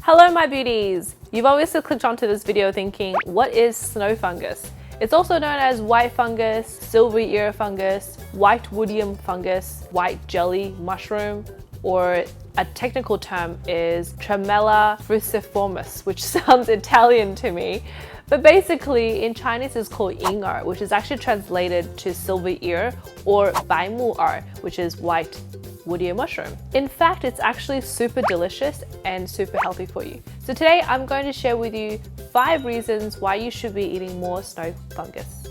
Hello my beauties! You've obviously clicked onto this video thinking, what is snow fungus? It's also known as white fungus, silvery ear fungus, white woodium fungus, white jelly mushroom, or a technical term is Tremella fusiformis, which sounds Italian to me. But basically in Chinese it's called ying'er, which is actually translated to silver ear, or bai mu er, which is white woody mushroom. In fact, it's actually super delicious and super healthy for you. So today I'm going to share with you 5 reasons why you should be eating more snow fungus.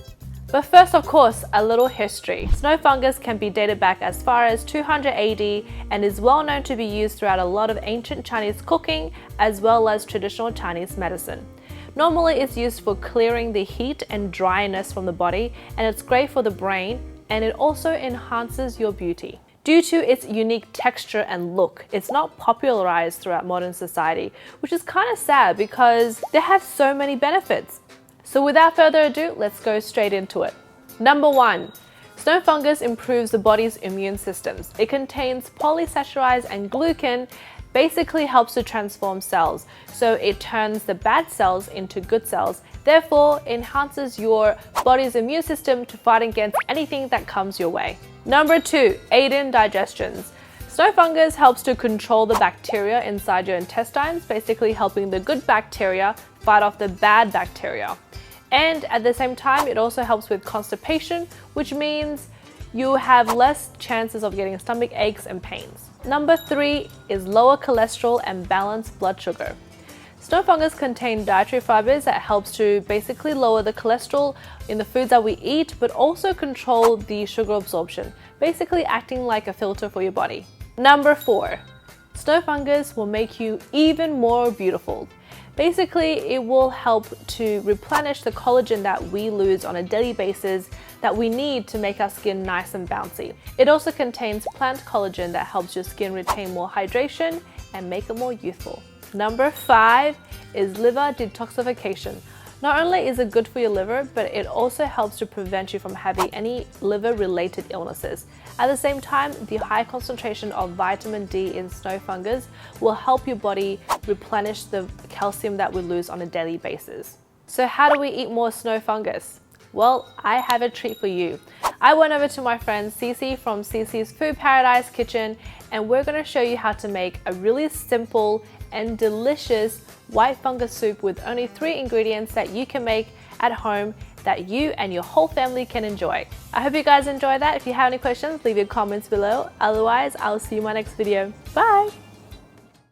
But first, of course, a little history. Snow fungus can be dated back as far as 200 AD and is well known to be used throughout a lot of ancient Chinese cooking as well as traditional Chinese medicine. Normally it's used for clearing the heat and dryness from the body, and it's great for the brain, and it also enhances your beauty. Due to its unique texture and look, it's not popularized throughout modern society, which is kind of sad because they have so many benefits. So without further ado, let's go straight into it. Number 1. Snow fungus improves the body's immune systems. It contains polysaccharides and glucan, basically helps to transform cells. So it turns the bad cells into good cells, therefore enhances your body's immune system to fight against anything that comes your way. Number 2, aid in digestions. Snow fungus helps to control the bacteria inside your intestines, basically helping the good bacteria fight off the bad bacteria. And at the same time, it also helps with constipation, which means you have less chances of getting stomach aches and pains. Number 3 is lower cholesterol and balanced blood sugar. Snow fungus contain dietary fibers that helps to basically lower the cholesterol in the foods that we eat, but also control the sugar absorption, basically acting like a filter for your body. Number 4, snow fungus will make you even more beautiful. Basically, it will help to replenish the collagen that we lose on a daily basis that we need to make our skin nice and bouncy. It also contains plant collagen that helps your skin retain more hydration and make it more youthful. Number 5 is liver detoxification. Not only is it good for your liver, but it also helps to prevent you from having any liver-related illnesses. At the same time, the high concentration of vitamin D in snow fungus will help your body replenish the calcium that we lose on a daily basis. So how do we eat more snow fungus? Well, I have a treat for you. I went over to my friend Cece from Cece's Food Paradise Kitchen, and we're going to show you how to make a really simple and delicious white fungus soup with only 3 ingredients that you can make at home that you and your whole family can enjoy. I hope you guys enjoy that. If you have any questions, leave your comments below. Otherwise, I'll see you in my next video. Bye!